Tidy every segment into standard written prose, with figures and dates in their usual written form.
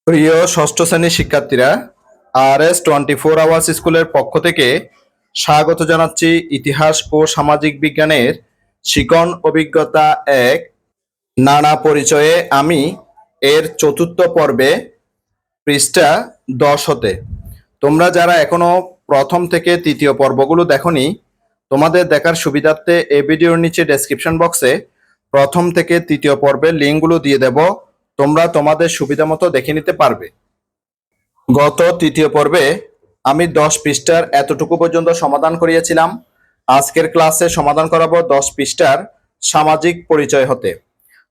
প্রিয় ষষ্ঠ শ্রেণীর শিক্ষার্থীরা, RS 24 আওয়ার্স স্কুলের পক্ষ থেকে স্বাগত জানাচ্ছি ইতিহাস ও সামাজিক বিজ্ঞানের শিকন অভিজ্ঞতা এক নানা পরিচয়ে আমি এর চতুর্থ পর্বে পৃষ্ঠা 10 হতে। তোমরা যারা এখনো প্রথম থেকে তৃতীয় পর্বগুলো দেখোনি, তোমাদের দেখার সুবিধার্থে এই ভিডিওর নিচে ডেসক্রিপশন বক্সে প্রথম থেকে তৃতীয় পর্বের লিঙ্কগুলো দিয়ে দেব। তোমরা তোমাদের সুবিধা মতো দেখে নিতে পারবে। গত তৃতীয় পর্বে আমি 10 পৃষ্ঠার এতটুকু পর্যন্ত সমাধান করিয়েছিলাম। আজকের ক্লাসে সমাধান করাবো 10 পৃষ্ঠার সামাজিক পরিচয় হতে।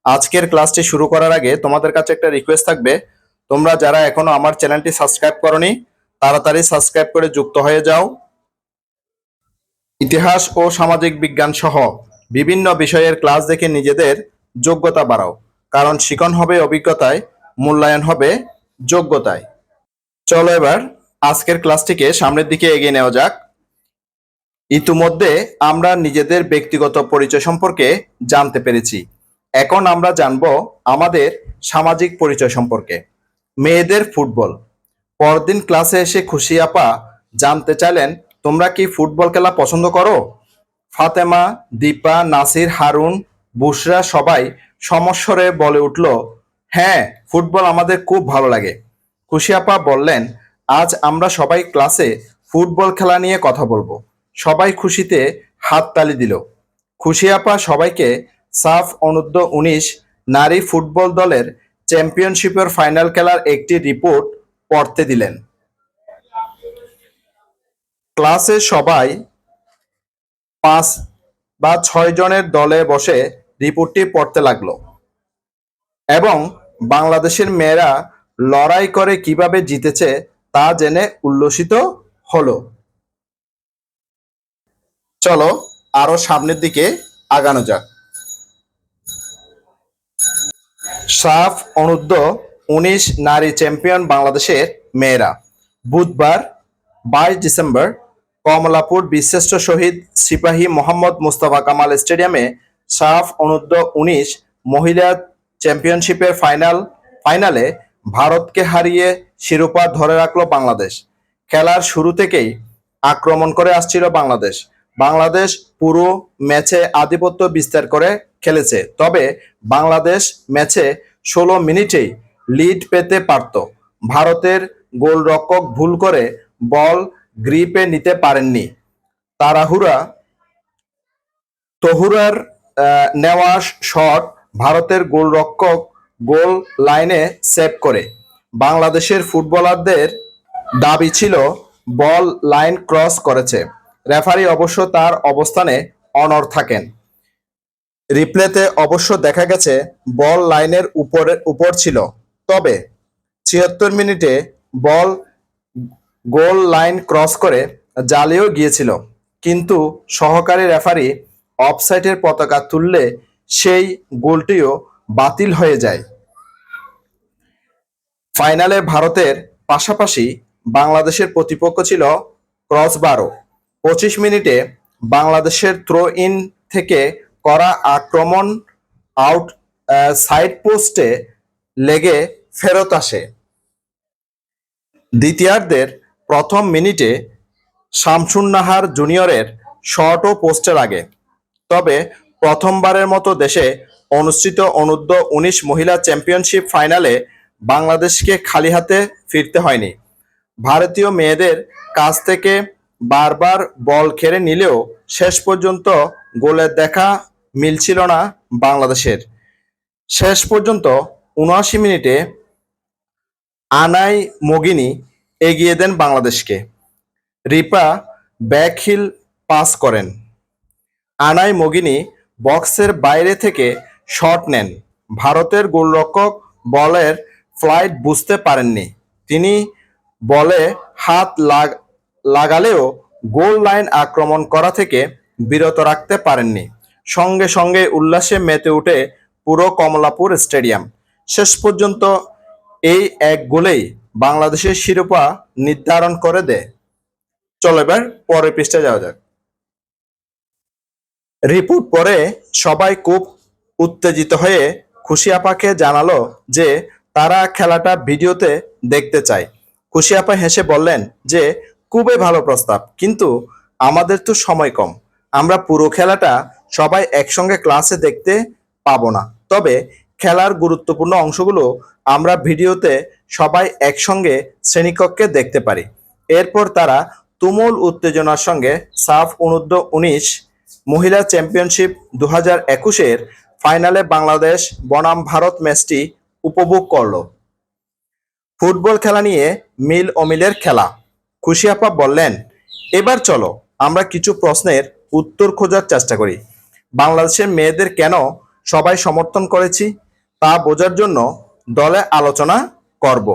আজকের ক্লাসটি শুরু করার আগে তোমাদের কাছে একটা রিকোয়েস্ট থাকবে, তোমরা যারা এখনো আমার চ্যানেলটি সাবস্ক্রাইব করনি তাড়াতাড়ি সাবস্ক্রাইব করে যুক্ত হয়ে যাও। ইতিহাস ও সামাজিক বিজ্ঞান সহ বিভিন্ন বিষয়ের ক্লাস দেখে নিজেদের যোগ্যতা বাড়াও, কারণ শিখন হবে অভিজ্ঞতায়, মূল্যায়ন হবে যোগ্যতায়। চলো এবার আজকের ক্লাসটিকে সামনের দিকে এগিয়ে নেওয়া যাক। ইতিমধ্যে আমরা নিজেদের ব্যক্তিগত পরিচয় সম্পর্কে জানতে পেরেছি। এখন আমরা জানব আমাদের সামাজিক পরিচয় সম্পর্কে। মেয়েদের ফুটবল। পরদিন ক্লাসে এসে খুশি আপা জানতে চাইলেন, তোমরা কি ফুটবল খেলা পছন্দ করো? ফাতেমা, দীপা, নাসির, হারুন, বুশরা সবাই সমস্বরে বলে উঠল, হ্যাঁ, ফুটবল আমাদের খুব ভালো লাগে। খুশি আপা বললেন, আজ আমরা সবাই ক্লাসে ফুটবল খেলা নিয়ে কথা বলবো। সবাই খুশিতে হাততালি দিল। খুশি আপা সবাইকে সাফ অনূর্ধ্ব-19 নারী ফুটবল দলের চ্যাম্পিয়নশিপের ফাইনাল খেলার একটি রিপোর্ট পড়তে দিলেন। ক্লাসে সবাই 5 বা 6 জনের দলে বসে রিপোর্টটি পড়তে লাগলো এবং বাংলাদেশের মেয়েরা লড়াই করে কিভাবে জিতেছে তা জেনে উল্লসিত হলো। চলো আরো সামনের দিকে আগানো যাক। সাফ অনূর্ধ্ব-19 নারী চ্যাম্পিয়ন বাংলাদেশের মেয়েরা। বুধবার 22 ডিসেম্বর কমলাপুর বীরশ্রেষ্ঠ শহীদ সিপাহী মোহাম্মদ মোস্তফা কামাল স্টেডিয়ামে সাফ অনূর্ধ্ব-19 মহিলা চ্যাম্পিয়নশিপের ফাইনালে ভারতকে হারিয়ে শিরোপা ধরে রাখলো বাংলাদেশ। খেলার শুরু থেকেই আক্রমণ করে আসছিল বাংলাদেশ। বাংলাদেশ পুরো ম্যাচে আধিপত্য বিস্তার করে খেলেছে, তবে বাংলাদেশ ম্যাচে 16 মিনিটেই লিড পেতে পারত। ভারতের গোলরক্ষক ভুল করে বল গ্রিপে নিতে পারেননি। তহুরার নেওয়া শট ভারতের গোলরক্ষক গোল লাইনে সেভ করে। বাংলাদেশের ফুটবলারদের দাবি ছিল বল লাইন ক্রস করেছে। রেফারি অবশ্য তার অবস্থানে অনড় থাকেন। রিপ্লেতে অবশ্য দেখা গেছে বল লাইনের উপর ছিল, তবে 76 মিনিটে বল গোল লাইন ক্রস করে জালেও গিয়েছিল, কিন্তু সহকারী রেফারি অফসাইডের পতাকা তুললে সেই গোলটিও বাতিল হয়ে যায়। ফাইনালে ভারতের পাশাপাশি বাংলাদেশের প্রতিপক্ষ ছিল ক্রসবারও। 25 মিনিটে বাংলাদেশের থ্রো ইন থেকে করা আক্রমণ আউট সাইড পোস্টে লেগে ফেরত আসে। দ্বিতীয়ার্ধের প্রথম মিনিটে শামসুন নাহার জুনিয়রের শটও পোস্টে লাগে। তবে প্রথমবারের মতো দেশে অনুষ্ঠিত অনূর্ধ্ব-19 মহিলা চ্যাম্পিয়নশিপ ফাইনালে বাংলাদেশকে খালি হাতে ফিরতে হয়নি। ভারতীয় মেয়েদের কাছ থেকে বারবার বল কেড়ে নিলেও শেষ পর্যন্ত গোলের দেখা মিলছিল না বাংলাদেশের। শেষ পর্যন্ত 79 মিনিটে আনাই মগিনী এগিয়ে দেন বাংলাদেশকে। রিপা ব্যাকহিল পাস করেন। আনাই মগিনী বক্সের বাইরে থেকে শট নেন। ভারতের গোলরক্ষক বলের ফ্লাইট বুঝতে পারেননি। তিনি বলে হাত লাগালেও গোল লাইন আক্রমণ করা থেকে বিরত রাখতে পারেননি। সঙ্গে সঙ্গে উল্লাসে মেতে উঠে পুরো কমলাপুর স্টেডিয়াম। শেষ পর্যন্ত এই এক গোলেই বাংলাদেশের শিরোপা নির্ধারণ করে দেয়। চলো এবার পরের পৃষ্ঠায় যাওয়া যাক। রিপোর্ট পড়ে সবাই খুব উত্তেজিত হয়ে খুশি আপাকে জানালো যে তারা খেলাটা ভিডিওতে দেখতে চায়। খুশি আপা হেসে বললেন যে খুবই ভালো প্রস্তাব, কিন্তু আমাদের তো সময় কম। আমরা পুরো খেলাটা সবাই একসঙ্গে ক্লাসে দেখতে পাবো না। তবে খেলার গুরুত্বপূর্ণ অংশগুলো আমরা ভিডিওতে সবাই একসঙ্গে শ্রেণীকক্ষে দেখতে পারি। এরপর তারা তুমুল উত্তেজনার সঙ্গে সাফ অনূর্ধ্ব-19 মহিলা চ্যাম্পিয়নশিপ 2021-এর ফাইনালে বাংলাদেশ বনাম ভারত ম্যাচটি উপভোগ করল। ফুটবল খেলা নিয়ে মিল অমিলের খেলা। খুশি আপা বললেন, এবার চলো আমরা কিছু প্রশ্নের উত্তর খোঁজার চেষ্টা করি। বাংলাদেশের মেয়েদের কেন সবাই সমর্থন করেছি তা বোঝার জন্য দলে আলোচনা করব।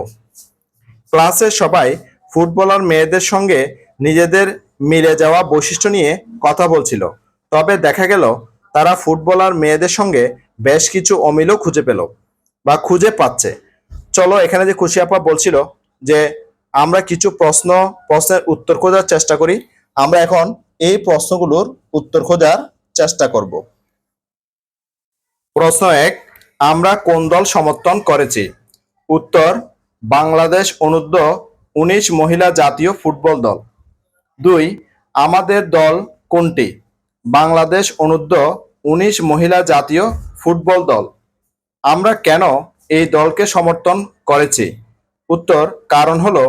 ক্লাসের সবাই ফুটবলার মেয়েদের সঙ্গে নিজেদের মিলে যাওয়া বৈশিষ্ট্য নিয়ে কথা বলছিল। তবে দেখা গেল তারা ফুটবলার মেয়েদের সঙ্গে বেশ কিছু অমিলও খুঁজে পাচ্ছে। চলো, এখানে যে খুশি আপা বলছিল যে আমরা কিছু প্রশ্নের উত্তর খোঁজার চেষ্টা করি, আমরা এখন এই প্রশ্নগুলোর উত্তর খোঁজার চেষ্টা করব। প্রশ্ন 1, আমরা কোন দল সমর্থন করেছি? উত্তর, বাংলাদেশ অনূর্ধ্ব-19 মহিলা জাতীয় ফুটবল দল। 2, আমাদের দল কোনটি? বাংলাদেশ অনূর্ধ্ব-19 মহিলা জাতীয় ফুটবল দল। আমরা কেন এই দলকে সমর্থন করেছি? উত্তর, কারণ হলো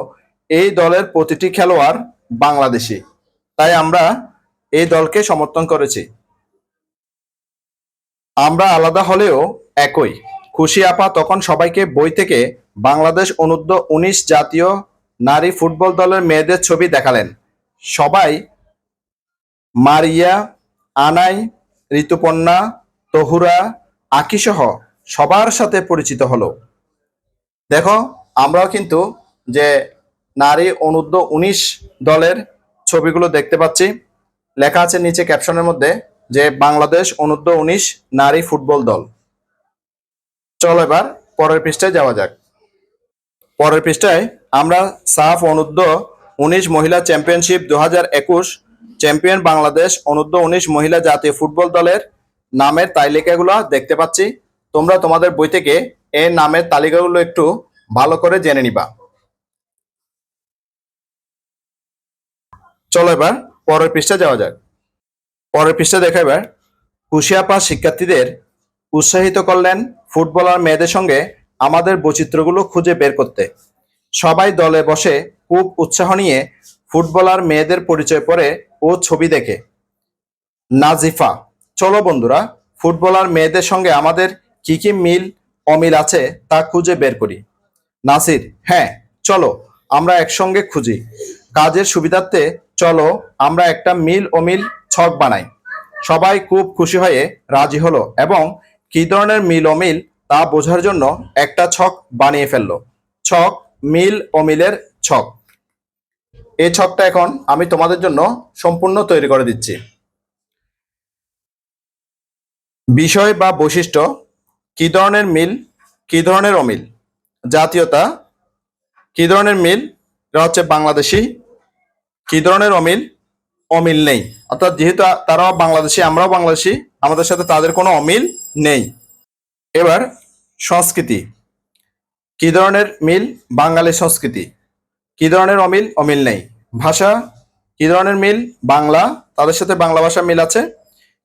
এই দলের প্রতিটি খেলোয়াড় বাংলাদেশি, তাই আমরা এই দলকে সমর্থন করেছি। আমরা আলাদা হলেও একই। খুশি আপা তখন সবাইকে বই থেকে বাংলাদেশ অনূর্ধ্ব-19 জাতীয় নারী ফুটবল দলের মেয়েদের ছবি দেখালেন। সবাই মারিয়া, আনাই, ঋতুপর্ণা, তহুরা, আকিসহ সবার সাথে পরিচিত হলো। দেখো, আমরাও কিন্তু যে নারী অনূর্ধ্ব-19 দলের ছবিগুলো দেখতে পাচ্ছি। লেখা আছে নিচে ক্যাপশনের মধ্যে যে বাংলাদেশ অনূর্ধ্ব-19 নারী ফুটবল দল। চলো এবার পরের পৃষ্ঠায় যাওয়া যাক। পরের পৃষ্ঠায় আমরা সাফ অনূর্ধ্ব-19 মহিলা চ্যাম্পিয়নশিপ 2021 চ্যাম্পিয়ন বাংলাদেশ অনূর্ধ্ব-19 মহিলা জাতীয় ফুটবল দলের নামের তালিকাগুলো দেখতে পাচ্ছি। তোমরা তোমাদের বই থেকে এই নামের তালিকাগুলো একটু ভালো করে জেনে নিবা। চলো এবার পরের পৃষ্ঠায় যাওয়া যাক। পরের পৃষ্ঠা দেখা এবার খুশি আপা শিক্ষার্থীদের উৎসাহিত করলেন ফুটবলার মেয়েদের সঙ্গে আমাদের বৈচিত্র্যগুলো খুঁজে বের করতে। সবাই দলে বসে খুব উৎসাহ নিয়ে ফুটবলার মেয়েদের পরিচয় পড়ে ও ছবি দেখে। নাজিফা, চলো বন্ধুরা ফুটবলার মেয়েদের সঙ্গে আমাদের কি কি মিল অমিল আছে তা খুঁজে বের করি। নাসির, হ্যাঁ চলো আমরা একসঙ্গে খুঁজি। কাজের সুবিধার্থে চলো আমরা একটা মিল অমিল ছক বানাই। সবাই খুব খুশি হয়ে রাজি হলো এবং কি ধরনের মিল অমিল তা বোঝার জন্য একটা ছক বানিয়ে ফেললো। ছক মিল অমিলের ছক। এই ছকটা এখন আমি তোমাদের জন্য সম্পূর্ণ তৈরি করে দিচ্ছি। বিষয় বা বৈশিষ্ট্য, কি ধরনের মিল, কি ধরনের অমিল। জাতীয়তা, কি ধরনের মিল, এটা হচ্ছে বাংলাদেশি। কি ধরনের অমিল, অমিল নেই, অর্থাৎ যেহেতু তারাও বাংলাদেশি আমরাও বাংলাদেশি, আমাদের সাথে তাদের কোনো অমিল নেই। এবার সংস্কৃতি, কি ধরনের মিল, বাঙালি সংস্কৃতি। কি ধরনের অমিল, অমিল নেই। ভাষা, কি ধরনের মিল, বাংলা, তাদের সাথে বাংলা ভাষা মিল আছে।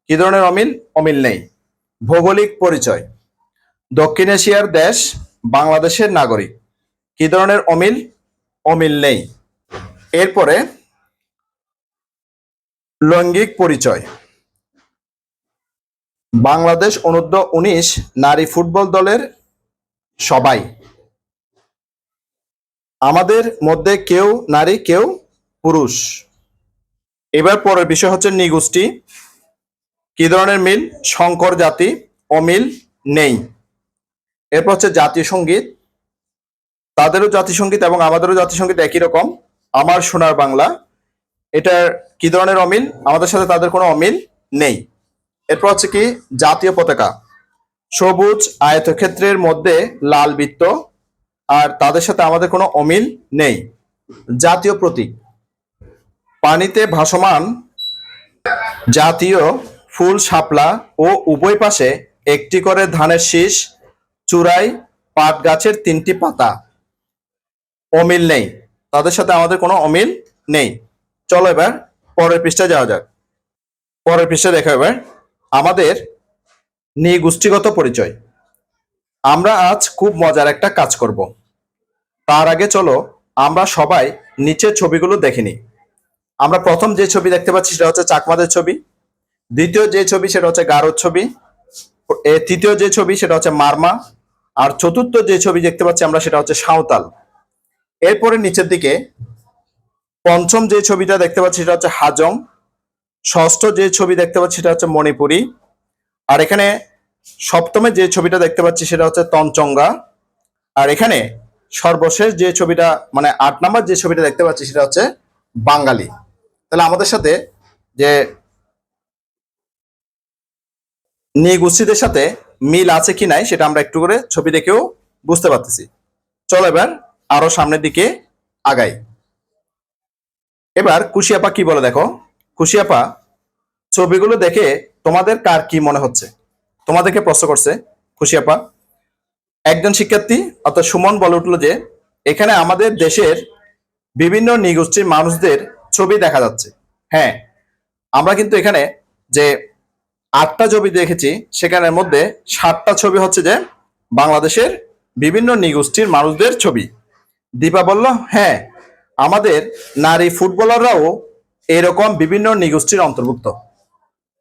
কি ধরনের অমিল, অমিল নেই। ভৌগোলিক পরিচয়, দক্ষিণ এশিয়ার দেশ, বাংলাদেশের নাগরিক। কি ধরনের অমিল, অমিল নেই। এরপরে লৈঙ্গিক পরিচয়, বাংলাদেশ অনূর্ধ্ব-19 নারী ফুটবল দলের সবাই, আমাদের মধ্যে কেউ নারী কেউ পুরুষ। এবার পরের বিষয় হচ্ছে নৃগোষ্ঠী, কি ধরনের মিল, শঙ্কর জাতি, অমিল নেই। এরপর হচ্ছে জাতীয় সঙ্গীত, তাদেরও জাতীয় সঙ্গীত এবং আমাদেরও জাতীয় সঙ্গীত একই রকম, আমার সোনার বাংলা। এটার কি ধরনের অমিল, আমাদের সাথে তাদের কোনো অমিল নেই। এরপর হচ্ছে কি জাতীয় পতাকা, সবুজ আয়তক্ষেত্রের মধ্যে লাল বৃত্ত, আর তাদের সাথে আমাদের কোনো অমিল নেই। জাতীয় প্রতীক, পানিতে ভাসমান জাতীয় ফুল শাপলা ও উভয় পাশে একটি করে ধানের শীষ, চূড়ায় পাট গাছের 3টি পাতা। অমিল নেই, তাদের সাথে আমাদের কোনো অমিল নেই। চলো এবার পরের পৃষ্ঠায় যাওয়া যাক। পরের পৃষ্ঠায় দেখো এবার আমাদের নৃগোষ্ঠীগত পরিচয়। আমরা আজ খুব মজার একটা কাজ করব। তার আগে চলো আমরা সবাই নিচের ছবিগুলো দেখে নিই। আমরা প্রথম যে ছবি দেখতে পাচ্ছি সেটা হচ্ছে চাকমাদের ছবি। দ্বিতীয় যে ছবি সেটা হচ্ছে গারোর ছবি। তৃতীয় যে ছবি সেটা হচ্ছে মারমা। আর চতুর্থ যে ছবি দেখতে পাচ্ছি আমরা সেটা হচ্ছে সাঁওতাল। এরপরে নিচের দিকে পঞ্চম যে ছবিটা দেখতে পাচ্ছি সেটা হচ্ছে হাজং। ষষ্ঠ যে ছবি দেখতে পাচ্ছি সেটা হচ্ছে মণিপুরি। আর এখানে সপ্তমে যে ছবিটা দেখতে পাচ্ছি সেটা হচ্ছে তঞ্চঙ্গা। আর এখানে সর্বশেষ যে ছবিটা মানে 8 নম্বর যে ছবিটা দেখতে পাচ্ছি সেটা হচ্ছে বাঙালি। তাহলে আমাদের সাথে যে নৃগোষ্ঠীদের সাথে মিল আছে কি নাই সেটা আমরা একটু করে ছবি দেখেও বুঝতে পারতেছি। চলো এবার আরো সামনের দিকে আগাই। এবার কুশিয়াপা কি বলে দেখো। কুশিয়াপা ছবিগুলো দেখে তোমাদের কার কি মনে হচ্ছে? তোমাদেরকে প্রশ্ন করছে খুশিয়াপা। একজন শিক্ষার্থী অর্থাৎ সুমন বলে উঠলো যে এখানে আমাদের দেশের বিভিন্ন নৃগোষ্ঠীর মানুষদের ছবি দেখা যাচ্ছে। হ্যাঁ, আমরা কিন্তু এখানে যে 8টা ছবি দেখেছি সেখানের মধ্যে 7টা ছবি হচ্ছে যে বাংলাদেশের বিভিন্ন নৃগোষ্ঠীর মানুষদের ছবি। দীপা বলল হ্যাঁ, আমাদের নারী ফুটবলাররাও এরকম বিভিন্ন নৃগোষ্ঠীর অন্তর্ভুক্ত।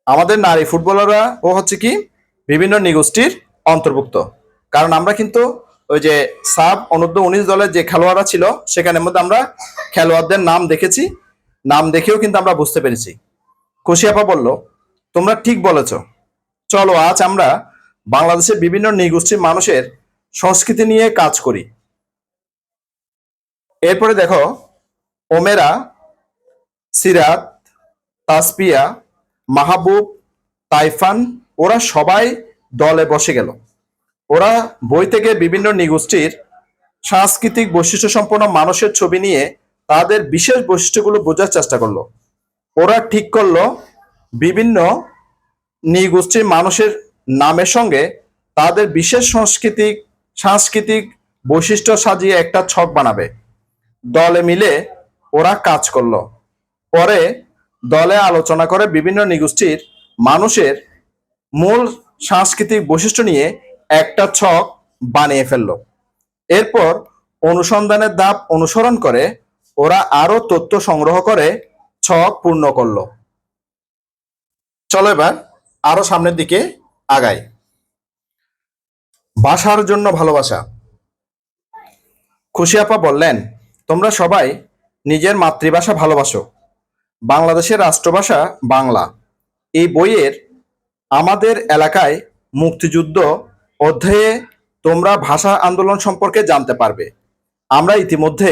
আমাদের নারী ফুটবলাররা ও হচ্ছে কি বিভিন্ন নৃগোষ্ঠীর অন্তর্ভুক্ত। কারণ আমরা কিন্তু ওই যে সাব অনূর্ধ্ব-19 দলের যে খেলোয়াড়রা ছিল সেখানের মধ্যে আমরা খেলোয়াড়দের নাম দেখেছি, নাম দেখেও কিন্তু আমরা বুঝতে পেরেছি। খুশিয়াপা বলল তোমরা ঠিক বলেছ, চলো আজ আমরা বাংলাদেশের বিভিন্ন নৃগোষ্ঠীর মানুষের সংস্কৃতি নিয়ে কাজ করি। এরপরে দেখো ওমেরা, সিরাত, তাসপিয়া, মাহবুব, তাইফান ওরা সবাই দলে বসে গেল। ওরা বই থেকে বিভিন্ন নৃগোষ্ঠীর সাংস্কৃতিক বৈশিষ্ট্য সম্পন্ন মানুষের ছবি নিয়ে তাদের বিশেষ বৈশিষ্ট্যগুলো বোঝার চেষ্টা করলো। ওরা ঠিক করলো বিভিন্ন নৃগোষ্ঠীর মানুষের নামের সঙ্গে তাদের বিশেষ সাংস্কৃতিক বৈশিষ্ট্য সাজিয়ে একটা ছক বানাবে। দলে মিলে ওরা কাজ করলো। পরে দলে আলোচনা করে বিভিন্ন নৃগোষ্ঠীর মানুষের মূল সাংস্কৃতিক বৈশিষ্ট্য নিয়ে একটা ছক বানিয়ে ফেললো। এরপর অনুসন্ধানের ধাপ অনুসরণ করে ওরা আরো তথ্য সংগ্রহ করে ছক পূর্ণ করলো। চলো এবার আরো সামনের দিকে আগাই। ভাষার জন্য ভালোবাসা। খুশিয়াপা বললেন তোমরা সবাই নিজের মাতৃভাষা ভালোবাসো। বাংলাদেশের রাষ্ট্রভাষা বাংলা। এই বইয়ের আমাদের এলাকায় মুক্তিযুদ্ধ অধ্যায়ে তোমরা ভাষা আন্দোলন সম্পর্কে জানতে পারবে। আমরা ইতিমধ্যে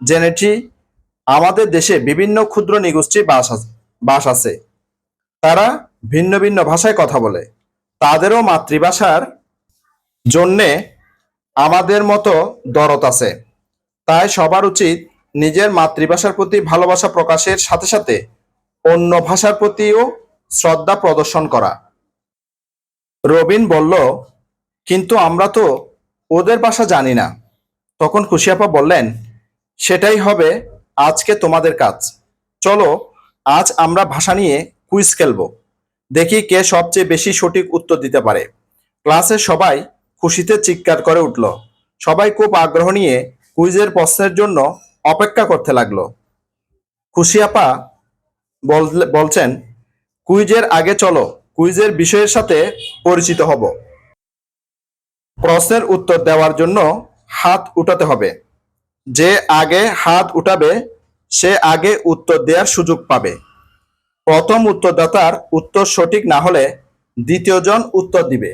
জেনেছি আমাদের দেশে বিভিন্ন ক্ষুদ্র নৃগোষ্ঠীর বাস আছে। তারা ভিন্ন ভিন্ন ভাষায় কথা বলে। তাদেরও মাতৃভাষার জন্যে আমাদের মতো দরদ আছে। তাই সবার উচিত নিজের মাতৃভাষার প্রতি ভালোবাসা প্রকাশের সাথে সাথে অন্য ভাষার প্রতিও শ্রদ্ধা প্রদর্শন করা। রবিন বলল কিন্তু আমরা তো ওদের ভাষা জানি না। তখন খুশিয়াপা বললেন সেটাই হবে আজকে তোমাদের কাজ। চলো আজ আমরা ভাষা নিয়ে কুইজ খেলবো, দেখি কে সবচেয়ে বেশি সঠিক উত্তর দিতে পারে। ক্লাসের সবাই খুশিতে চিৎকার করে উঠল। সবাই খুব আগ্রহ নিয়ে কুইজের প্রশ্নের জন্য অপেক্ষা করতে লাগলো। খুশিয়াপা বলছেন কুইজের আগে চলো কুইজের বিষয়ের সাথে পরিচিত হব। প্রশ্নের উত্তর দেওয়ার জন্য হাত উঠাতে হবে। যে আগে হাত উঠাবে সে আগে উত্তর দেওয়ার সুযোগ পাবে। প্রথম উত্তরদাতার উত্তর সঠিক না হলে দ্বিতীয় জন উত্তর দিবে।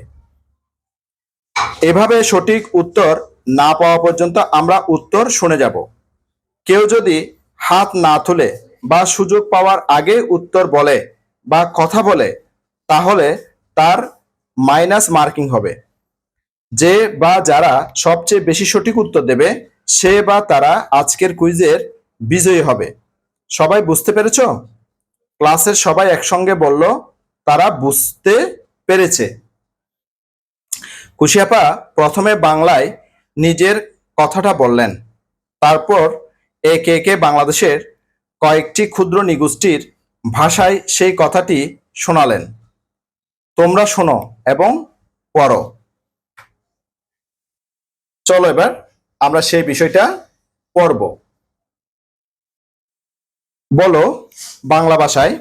এভাবে সঠিক উত্তর না পাওয়া পর্যন্ত আমরা উত্তর শুনে যাব। কেউ যদি হাত না তুলে বা সুযোগ পাওয়ার আগে উত্তর বলে বা কথা বলে তাহলে তার মাইনাস মার্কিং হবে। যে বা যারা সবচেয়ে বেশি সঠিক উত্তর দেবে সে বা তারা আজকের কুইজের বিজয়ী হবে। সবাই বুঝতে পেরেছো? ক্লাসের সবাই একসঙ্গে বলল তারা বুঝতে পেরেছে। খুশিয়াপা প্রথমে বাংলায় নিজের কথাটা বললেন। তারপর একে একে বাংলাদেশের কয়েকটি ক্ষুদ্র নিগোষ্ঠীর ভাষায় সেই কথাটি শোনালেন। তোমরা শোনো এবং পড়ো। চলো এবার আমরা সেই বিষয়টা পড়ব। বলো বাংলা ভাষায়,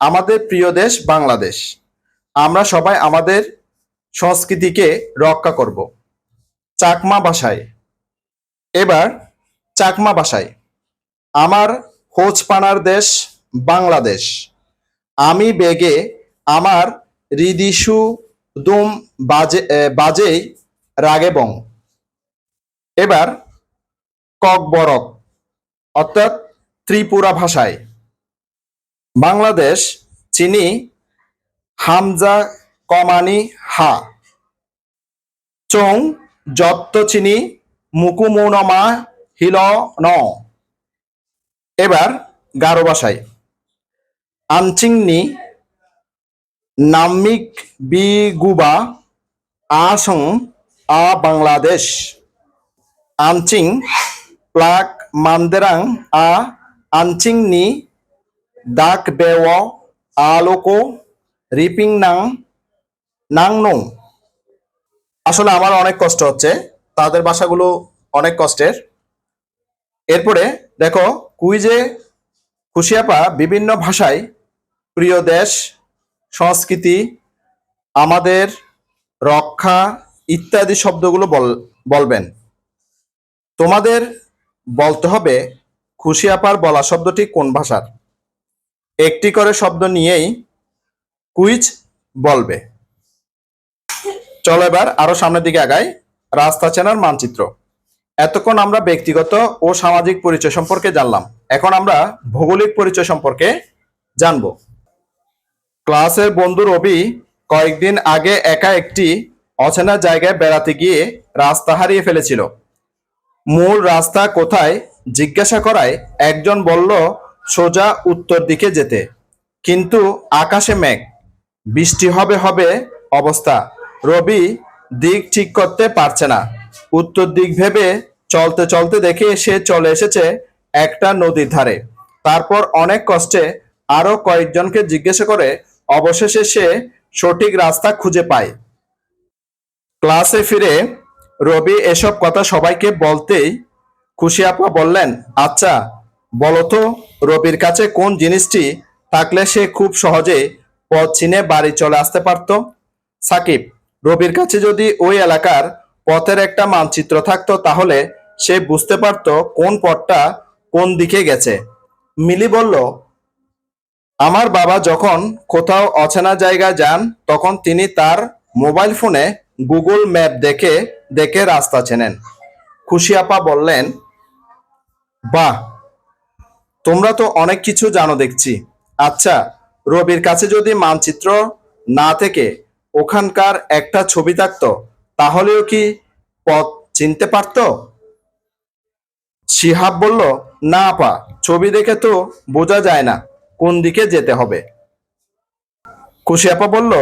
আমাদের প্রিয় দেশ বাংলাদেশ, আমরা সবাই আমাদের সংস্কৃতিকে রক্ষা করব। চাকমা ভাষায়, এবার চাকমা ভাষায়, আমার হোচপানার দেশ বাংলাদেশ, আমি বেগে আমার হৃদিসু দুম বাজেই রাগেবং। এবার ককবরক অর্থাৎ ত্রিপুরা ভাষায়, বাংলাদেশ চিনি হামজা কমানি হা চং যত্ত চিনি মুকুমুনমা হিল ন। এবার গারো ভাষায়, আনচিংনি নাম্মিক বিগুবা আসং আ বাংলাদেশ, আনচিং প্লাক মান্দেরাং আ আনচিংনি দাক বেও আলোকো রিপিং নাং নাং নং। আসলে আমার অনেক কষ্ট হচ্ছে, তাদের ভাষাগুলো অনেক কষ্টের। এরপরে দেখো কুইজে খুশিয়াপা বিভিন্ন ভাষায় প্রিয় দেশ, সংস্কৃতি, আমাদের, রক্ষা ইত্যাদি শব্দগুলো বলবেন। তোমাদের বলতে হবে খুশিয়াপার বলা শব্দটি কোন ভাষার। একটি করে শব্দ নিয়েই কুইজ বলবে। চলো এবার আরো সামনের দিকে আগাই। রাস্তা চেনার মানচিত্র। এতক্ষণ আমরা ব্যক্তিগত ও সামাজিক পরিচয় সম্পর্কে জানলাম, এখন আমরা ভৌগোলিক পরিচয় সম্পর্কে জানব। ক্লাসের বন্ধু রবি কয়েকদিন আগে একা একটি অচেনা জায়গায় বেড়াতে গিয়ে রাস্তা হারিয়ে ফেলেছিল। মূল রাস্তা কোথায় জিজ্ঞাসা করায় একজন বলল সোজা উত্তর দিকে যেতে, কিন্তু আকাশে মেঘ, বৃষ্টি হবে হবে অবস্থা। রবি দিক ঠিক করতে পারছে না। উত্তর দিক ভেবে চলতে চলতে দেখে সে চলে এসেছে একটা নদীর ধারে। তারপর অনেক কষ্টে আরো কয়েকজনকে জিজ্ঞাসা করে অবশেষে সে সঠিক রাস্তা খুঁজে পায়। ক্লাসে ফিরে রবি এসব কথা সবাইকে বলতেই খুশি আপা বললেন, আচ্ছা বলো তো, রবির কাছে কোন জিনিসটি থাকলে সে খুব সহজে পথ চিনে বাড়ি চলে আসতে পারত। সাকিব, রবির কাছে যদি ওই এলাকার পথের একটা মানচিত্র থাকতো তাহলে সে বুঝতে পারত কোন পথটা কোন দিকে গেছে। মিলি বলল, আমার বাবা যখন কোথাও অচেনা জায়গায় যান তখন তিনি তার মোবাইল ফোনে গুগল ম্যাপ দেখে দেখে রাস্তা চেনেন। খুশি আপা বললেন, বাহ, তোমরা তো অনেক কিছু জানো দেখছি। আচ্ছা, রবির কাছে যদি মানচিত্র না থেকে ওখানকার একটা ছবি থাকতো তাহলেও কি পথ চিনতে পারতো? শিহাব বলল, না আপা, ছবি দেখে তো বোঝা যায় না কোন দিকে যেতে হবে। খুশি আপা বলল,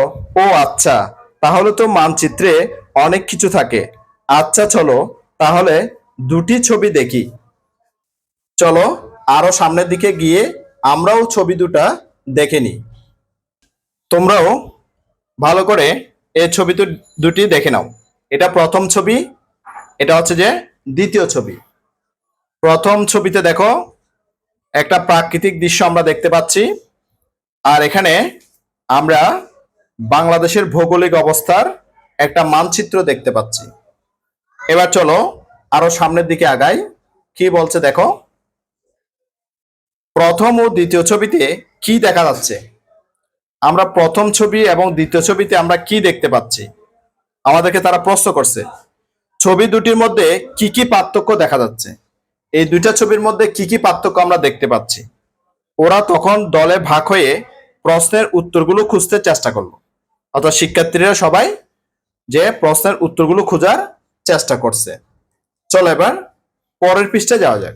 ও আচ্ছা, তাহলে তো মানচিত্রে অনেক কিছু থাকে। আচ্ছা চলো তাহলে দুটি ছবি দেখি। চলো আরো সামনের দিকে গিয়ে আমরাও ছবি দুটা দেখে নিই। তোমরাও ভালো করে এই ছবি দুটি দেখে নাও। এটা প্রথম ছবি, এটা হচ্ছে যে দ্বিতীয় ছবি। প্রথম ছবিতে দেখো একটা প্রাকৃতিক দৃশ্য আমরা দেখতে পাচ্ছি, আর এখানে আমরা বাংলাদেশের ভৌগোলিক অবস্থার একটা মানচিত্র দেখতে পাচ্ছি। এবার চলো আরো সামনের দিকে আগাই। কি বলছে দেখো, প্রথম ও দ্বিতীয় ছবিতে কি দেখা যাচ্ছে। আমরা প্রথম ছবি এবং দ্বিতীয় ছবিতে আমরা কি দেখতে পাচ্ছি, আমাদেরকে তারা প্রশ্ন করছে ছবি দুটির মধ্যে কি কি পার্থক্য দেখা যাচ্ছে। এই দুইটা ছবির মধ্যে কি কি পার্থক্য আমরা দেখতে পাচ্ছি। ওরা তখন দলে ভাগ হয়ে প্রশ্নের উত্তরগুলো খুঁজতে চেষ্টা করলো, অর্থাৎ শিক্ষার্থীরা সবাই যে প্রশ্নের উত্তরগুলো খোঁজার চেষ্টা করছে। চলো এবার পরের পৃষ্ঠায় যাওয়া যাক।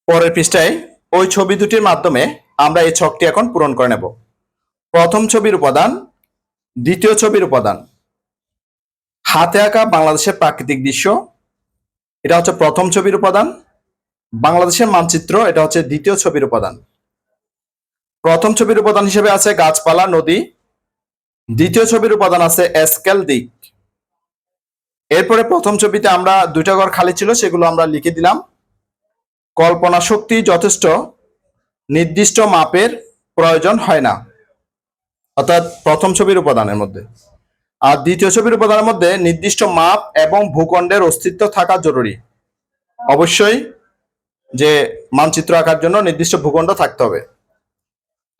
পরের পৃষ্ঠায় ওই ছবি দুটির মাধ্যমে আমরা এই ছকটি এখন পূরণ করে নেব। প্রথম ছবির উপাদান, দ্বিতীয় ছবির উপাদান, হাতে আঁকা বাংলাদেশের প্রাকৃতিক দৃশ্য, এটা হচ্ছে প্রথম ছবির উপাদান। বাংলাদেশের মানচিত্র, এটা হচ্ছে দ্বিতীয় ছবির উপাদান। প্রথম ছবির উপাদান হিসেবে আছে গাছপালা, নদী। দ্বিতীয় ছবির উপাদান আছে স্কেল, দিক। এরপরে প্রথম ছবিতে আমরা 2টা ঘর খালি ছিল, সেগুলো আমরা লিখে দিলাম। কল্পনা শক্তি যথেষ্ট, নির্দিষ্ট মাপের প্রয়োজন হয় না, অর্থাৎ প্রথম ছবির উপাদানের মধ্যে। আর দ্বিতীয় ছবির উপাদানের মধ্যে নির্দিষ্ট মাপ এবং ভূখণ্ডের অস্তিত্ব থাকা জরুরি। অবশ্যই যে মানচিত্র আঁকার জন্য নির্দিষ্ট ভূখণ্ড থাকতে হবে।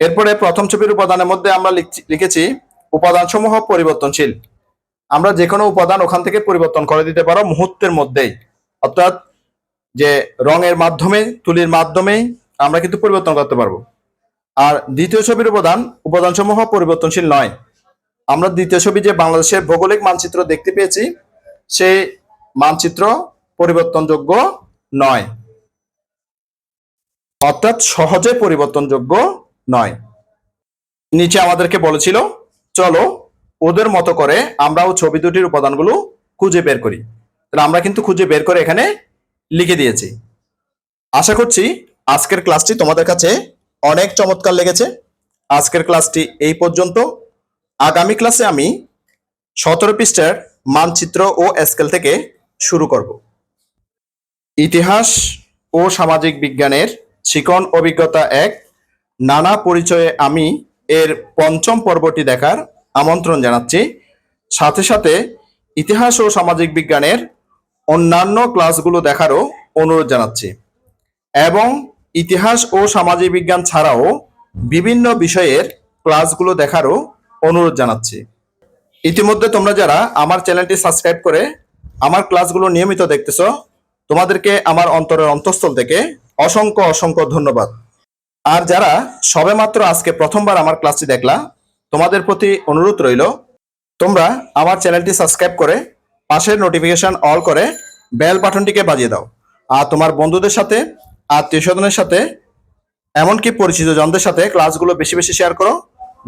এরপরে প্রথম ছবির উপাদানের মধ্যে আমরা লিখেছি উপাদানসমূহ পরিবর্তনশীল। আমরা যে কোনো উপাদান ওখান থেকে পরিবর্তন করে দিতে পারো মুহূর্তের মধ্যেই, অর্থাৎ যে রঙের মাধ্যমে, তুলির মাধ্যমেই আমরা কিন্তু পরিবর্তন করতে পারবো। আর দ্বিতীয় ছবির উপাদানসমূহ পরিবর্তনশীল নয়। আমরা দ্বিতীয় ছবি যে বাংলাদেশের ভৌগোলিক মানচিত্র দেখতে পেয়েছি, সেই মানচিত্র পরিবর্তনযোগ্য নয়, অর্থাৎ সহজে পরিবর্তনযোগ্য নয়। নিচে আমাদেরকে বলেছিল চলো ওদের মতো করে আমরাও ছবি দুটির উপাদানগুলো খুঁজে বের করি। তাহলে আমরা কিন্তু খুঁজে বের করে এখানে লিখে দিয়েছি। আশা করছি আজকের ক্লাসটি তোমাদের কাছে অনেক চমৎকার লেগেছে। আজকের ক্লাসটি এই পর্যন্ত। আগামী ক্লাসে আমি 17 পৃষ্ঠার মানচিত্র ও স্কেল থেকে শুরু করব। ইতিহাস ও সামাজিক বিজ্ঞানের শিখন অভিজ্ঞতা 1, নানা পরিচয়ে আমি এর 5ম পর্বটি দেখার আমন্ত্রণ জানাচ্ছি। সাথে সাথে ইতিহাস ও সামাজিক বিজ্ঞানের অন্যান্য ক্লাসগুলো দেখারও অনুরোধ জানাচ্ছি, এবং ইতিহাস ও সামাজিক বিজ্ঞান ছাড়াও বিভিন্ন বিষয়ের ক্লাসগুলো দেখারও অনুরোধ জানাচ্ছি। ইতিমধ্যে তোমরা যারা আমার চ্যানেলটি সাবস্ক্রাইব করে আমার ক্লাসগুলো নিয়মিত দেখতেছো, তোমাদেরকে আমার অন্তরের অন্তঃস্থল থেকে অসংখ্য অসংখ্য ধন্যবাদ। আর যারা সবেমাত্র আজকে প্রথমবার আমার ক্লাসটি দেখলা, তোমাদের প্রতি অনুরোধ রইল তোমরা আমার চ্যানেলটি সাবস্ক্রাইব করে পাশের নোটিফিকেশন অল করে বেল বাটনটিকে বাজিয়ে দাও। আর তোমার বন্ধুদের সাথে, আত্মীয় স্বজনের সাথে, এমনকি পরিচিত জনদের সাথে ক্লাসগুলো বেশি বেশি শেয়ার করো,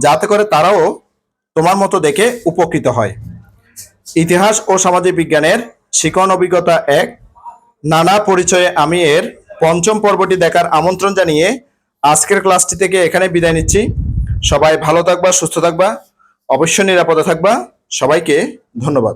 যাতে করে তারাও তোমার মতো দেখে উপকৃত হয়। ইতিহাস ও সামাজিক বিজ্ঞানের শিখন অভিজ্ঞতা 1, নানা পরিচয়ে আমি এর 5ম পর্বটি দেখার আমন্ত্রণ জানিয়ে আজকের ক্লাসটি থেকে এখানে বিদায় নিচ্ছি। সবাই ভালো থাকবা, সুস্থ থাকবা, অবশ্যই নিরাপদে থাকবা। সবাইকে ধন্যবাদ।